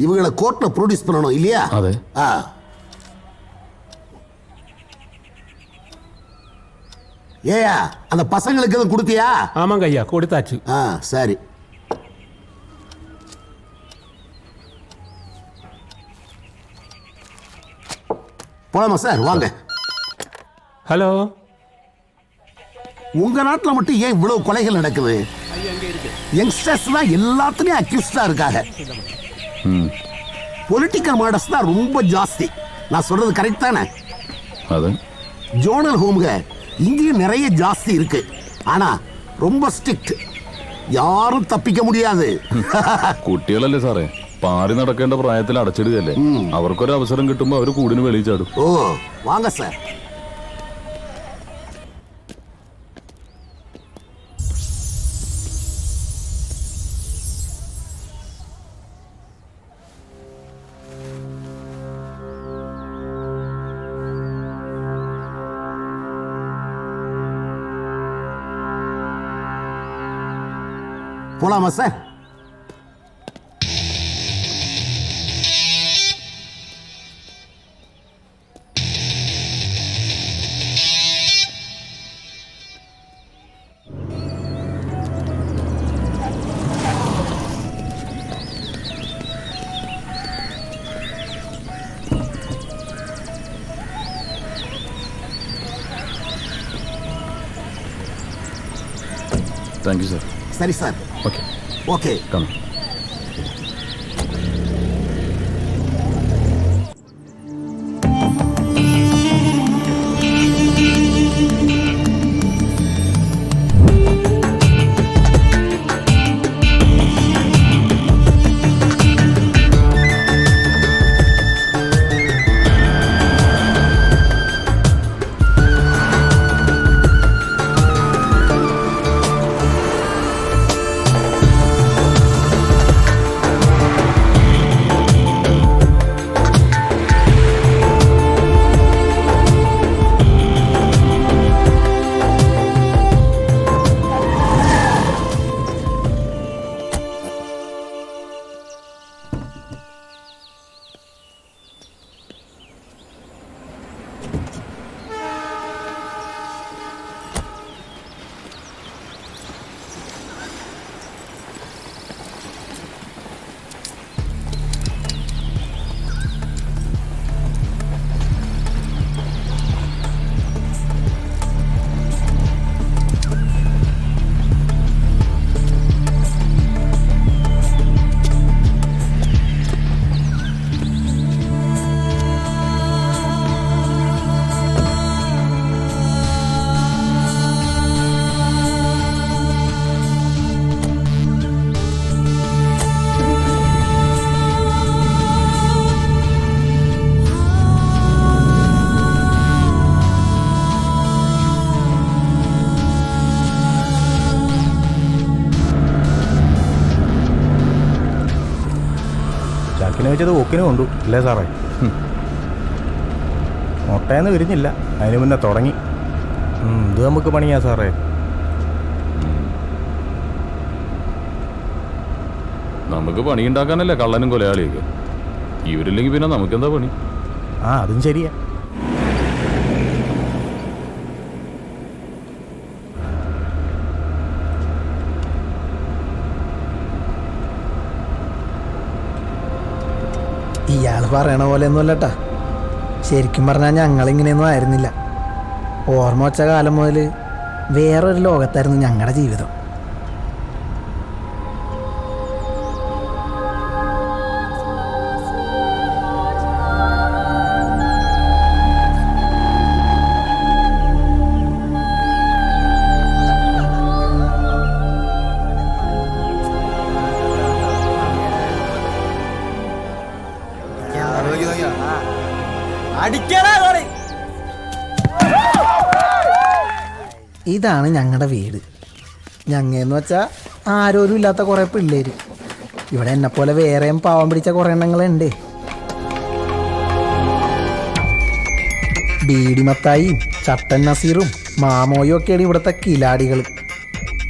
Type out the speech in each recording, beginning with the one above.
இவங்களை கோர்ட்ல ப்ரொடியூஸ் பண்ணணும் இல்லையா? അതെ. ஏயா அந்த பசங்களுக்கு எதுவும் கொடுத்தியா? ஆமாங்க ஐயா, கொடுத்தாச்சு. சரி. போலாமா சார்? வாங்க. ஹலோ. உங்க நாட்டில் மட்டும் ஏன் இவ்வளவு கொலைகள் நடக்குது? யங்ஸ்டர்ஸ் தான் எல்லாத்துலயும் அக்யூஸ்டா இருக்காங்க. பொலிட்டிக்கல் மர்டர்ஸ் தான் ரொம்ப ஜாஸ்தி. நான் சொல்றது கரெக்ட் தானே? ஜோனல் ஹோம்க இங்கேயும் நிறைய ஜாஸ்தி இருக்கு. ஆனா ரொம்ப ஸ்ட்ரிக்ட், யாரும் தப்பிக்க முடியாது. കുട്ടികളല്ലേ സാറേ, പാറി നടക്കേണ്ട പ്രായത്തിൽ അടച്ചിടുകയല്ലേ. അവർക്കൊരു അവസരം കിട്ടുമ്പോ അവര് കൂടിന് വെളിയിൽ ചാടും. ഓ വാങ്ങ സാർ. போலாமா சார்? Thank you sir. சரி சார். Okay okay. കം. ചാക്കിനെ വെച്ചത് ഓക്കിനെ കൊണ്ടു അല്ലേ സാറേ? മുട്ടയെന്ന് വിരിഞ്ഞില്ല, അതിന് മുന്നേ തുടങ്ങി. ഇത് നമുക്ക് പണിയാ സാറേ. നമുക്ക് പണിയുണ്ടാക്കാനല്ലേ കള്ളനും കൊലയാളിയൊക്കെ. ഇവരില്ലെങ്കിൽ പിന്നെ നമുക്കെന്താ പണി? അതും ശരിയാ. ഇയാൾ പറയണ പോലെ ഒന്നും അല്ലട്ടാ. ശരിക്കും പറഞ്ഞാൽ ഞങ്ങളിങ്ങനെയൊന്നും ആയിരുന്നില്ല. ഓർമ്മ വച്ച കാലം മുതൽ വേറൊരു ലോകത്തായിരുന്നു ഞങ്ങളുടെ ജീവിതം. ഇതാണ് ഞങ്ങളുടെ വീട്. ഞങ്ങയെന്ന് വെച്ചാൽ ആരോരും ഇല്ലാത്ത കുറേ പിള്ളേർ. ഇവിടെ എന്നെപ്പോലെ വേറെയും പാവം പിടിച്ച കുറേ എണ്ണങ്ങളുണ്ട്. ബീഡി മത്തായിയും ചട്ടൻ നസീറും മാമോയും ഒക്കെയാണ് ഇവിടുത്തെ കിലാടികൾ.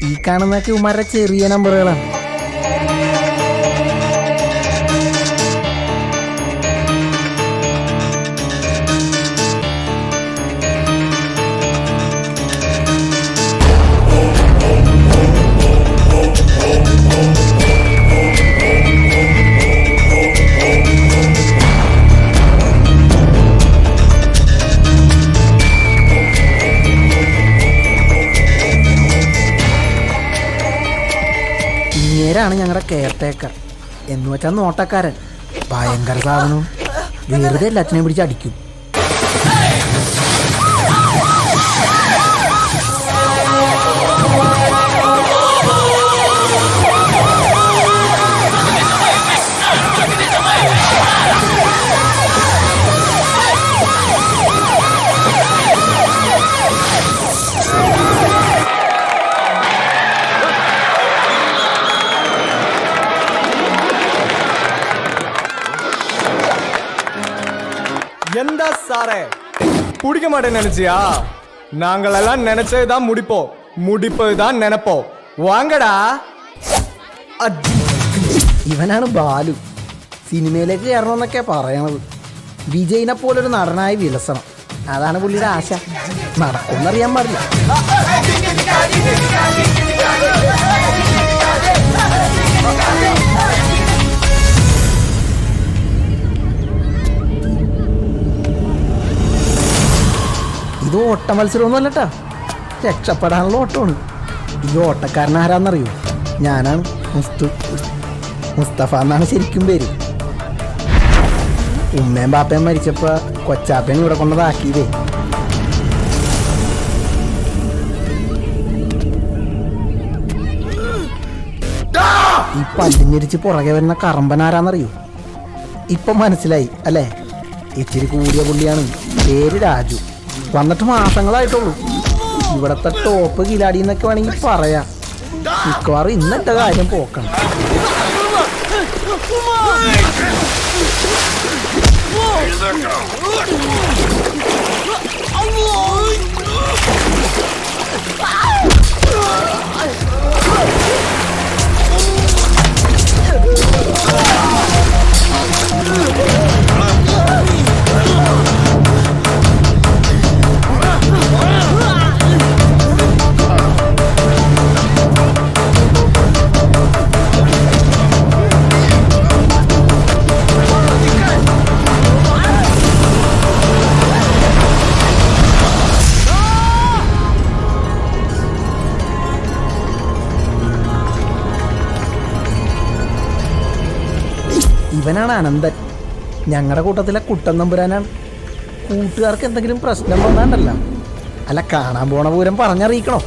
ഈ കാണുന്നതൊക്കെ ഉമാരുടെ ചെറിയ നമ്പറുകളാണ്. ഞങ്ങളുടെ കെയർടേക്കർ എന്ന് വെച്ചാൽ നോട്ടക്കാരൻ. ഭയങ്കര സാധനവും വെറുതെ എല്ലാത്തിനെയും പിടിച്ച് അടിക്കും. എന്താ സാറേ பிடிக்க மாட்டேன்னு நினைச்சியா? நாங்கள் எல்லாம் நினைச்சதுதான் முடிப்போம், முடிப்பதுதான் நினைப்போம். வாங்கടാ. ഇവനാണ് ബാലു. സിനിമയിലേക്ക് കയറണമെന്നൊക്കെ പറയണത്. വിജയിനെ പോലൊരു നടനായി വിലസണം, അതാണ് പുള്ളിയുടെ ആശ. നടക്കുമെന്നറിയാൻ പാടില്ല. ഇത് ഓട്ട മത്സരമൊന്നും അല്ലട്ടാ, രക്ഷപ്പെടാനുള്ള ഓട്ടമാണ്. ഈ ഓട്ടക്കാരൻ ആരാന്നറിയോ? ഞാനാണ് മുസ്തഫ എന്നാണ് ശരിക്കും പേര്. ഉമ്മയും ബാപ്പയും മരിച്ചപ്പോൾ കൊച്ചാപ്പയും ഇവിടെ കൊണ്ടതാക്കിയതേ. ഈ പല്ലിഞ്ഞിരിച്ച് പുറകെ വരുന്ന കറമ്പനാരാന്നറിയോ? ഇപ്പം മനസ്സിലായി അല്ലേ? ഇച്ചിരി കൂടിയ പുള്ളിയാണ്, പേര് രാജു. വന്നിട്ട് മാസങ്ങളായിട്ടുള്ളൂ. ഇവിടത്തെ ടോപ്പ് കിലാടി എന്നൊക്കെ വേണമെങ്കിൽ പറയാം. മിക്കവാറും ഇന്നത്തെ കാര്യം പോക്കണം. ഇവനാണ് അനന്തൻ, ഞങ്ങളുടെ കൂട്ടത്തിലെ കുട്ടൻ തമ്പുരാനാണ്. കൂട്ടുകാർക്ക് എന്തെങ്കിലും പ്രശ്നം വന്നാണ്ടല്ല, അല്ല കാണാൻ പോണ പൂരം പറഞ്ഞറിയിക്കണോ?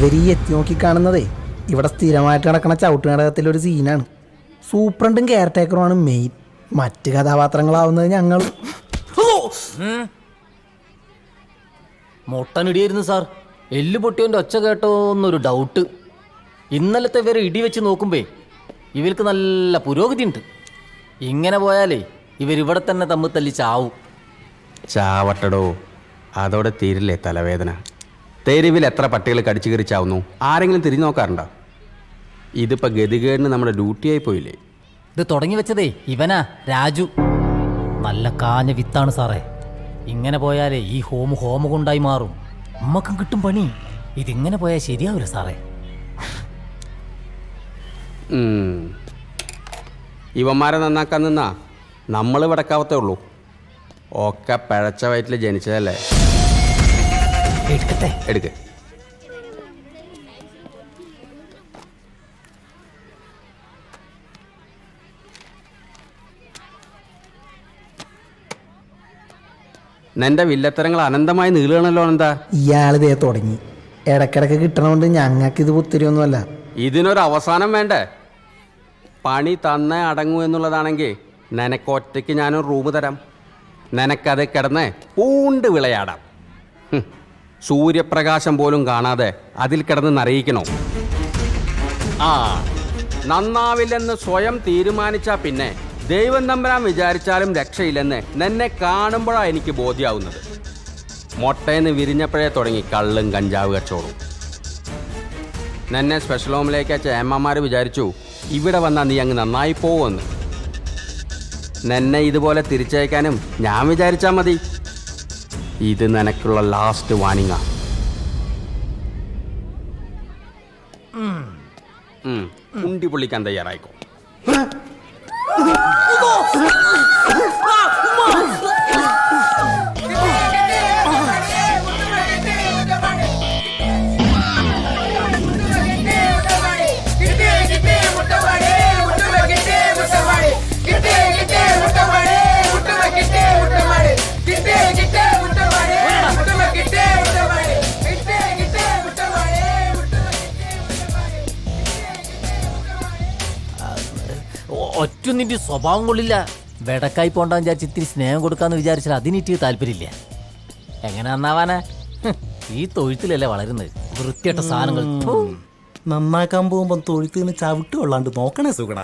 ഇവർ ഈ എത്തി നോക്കി കാണുന്നതേ ഇവിടെ സ്ഥിരമായിട്ട് നടക്കുന്ന ചവിട്ട് നാടകത്തിലൊരു സീനാണ്. സൂപ്രണ്ടും കെയർടേക്കറുമാണ് മെയിൻ. മറ്റ് കഥാപാത്രങ്ങളാവുന്നത് ഞങ്ങൾ. മൊട്ടനിടിയായിരുന്നു സാർ. എല്ല് പൊട്ടിയോൻ്റെ ഒച്ച കേട്ടോ എന്നൊരു ഡൗട്ട്. ഇന്നലത്തെ ഇവരെ ഇടി വെച്ച് നോക്കുമ്പേ ഇവർക്ക് നല്ല പുരോഗതി ഉണ്ട്. ഇങ്ങനെ പോയാലേ ഇവരിവിടെ തന്നെ തമ്മിൽ തല്ലി ചാവും. ചാവട്ടടോ, അതോടെ തീരില്ലേ തലവേദന. തെരുവിൽ എത്ര പട്ടികൾ കടിച്ചു കയറി ചാവുന്നു, ആരെങ്കിലും തിരിഞ്ഞു നോക്കാറുണ്ടോ? ഇതിപ്പോൾ ഗതികേടിന് നമ്മുടെ ഡ്യൂട്ടിയായി പോയില്ലേ? ഇത് തുടങ്ങി വെച്ചതേ ഇവനാ, രാജു. നല്ല കാഞ്ഞ വിത്താണ് സാറേ. ഇങ്ങനെ പോയാലേ ഈ ഹോമ കൊണ്ടായി മാറും. നമ്മക്കും കിട്ടും പണി. ഇതിങ്ങനെ പോയാൽ ശരിയാവില്ല സാറേ. ഇവന്മാരെ നന്നാക്കാൻ നിന്നാ നമ്മൾ വിടക്കാവത്തേ ഉള്ളൂ. ഒക്കെ പിഴച്ച വയറ്റിൽ ജനിച്ചതല്ലേ. എടുക്ക്. നിന്റെ വില്ലത്തരങ്ങൾ അനന്തമായി നീളുകയാണല്ലോ. എന്താ ഇയാളിതേ തുടങ്ങി. ഇടക്കിടക്ക് കിട്ടണോണ്ട് ഞങ്ങൾക്ക് ഇത് പുത്തിരിയൊന്നുമല്ല. ഇതിനൊരു അവസാനം വേണ്ടേ? പണി തന്നേ അടങ്ങൂ എന്നുള്ളതാണെങ്കിൽ നിനക്കൊറ്റയ്ക്ക് ഞാനൊരു റൂം തരാം. നിനക്കത് കിടന്ന് പൂണ്ട് വിളയാടാം. സൂര്യപ്രകാശം പോലും കാണാതെ അതിൽ കിടന്ന് നിറയിക്കണോ? നന്നാവില്ലെന്ന് സ്വയം തീരുമാനിച്ചാൽ പിന്നെ ദൈവം തമ്പരാൻ വിചാരിച്ചാലും രക്ഷയില്ലെന്ന് നിന്നെ കാണുമ്പോഴാണ് എനിക്ക് ബോധ്യമാവുന്നത്. മൊട്ടേന്ന് വിരിഞ്ഞപ്പോഴേ തുടങ്ങി കള്ളും കഞ്ചാവ് കച്ചവടവും. നിന്നെ സ്പെഷ്യൽ ഹോമിലേക്ക് അയച്ച ഏമ്മമാർ വിചാരിച്ചു ഇവിടെ വന്നാൽ നീ അങ്ങ് നന്നായി പോവുമെന്ന്. നിന്നെ ഇതുപോലെ തിരിച്ചയക്കാനും ഞാൻ വിചാരിച്ചാൽ മതി. ഇത് നിനക്കുള്ള ലാസ്റ്റ് വാണിങ്ങാ. ഉണ്ടി പൊള്ളിക്കാൻ തയ്യാറായിക്കോ. ഒറ്റ നിന്റെ സ്വഭാവം കൊള്ളില്ല. വെടക്കായി പോണ്ടാന്ന് വിചാരിച്ച് ഇത്തിരി സ്നേഹം കൊടുക്കാന്ന് വിചാരിച്ചാൽ അതിനിട്ട് താല്പര്യമില്ല. എങ്ങനെ നന്നാവാനാ? ഈ തൊഴുത്തിലല്ലേ വളരുന്നത്. വൃത്തിയായിട്ട സാധനങ്ങൾ നന്നാക്കാൻ പോകുമ്പോ തൊഴുത്തിന് ചവിട്ട് കൊള്ളാണ്ട് നോക്കണേ സുഖണ.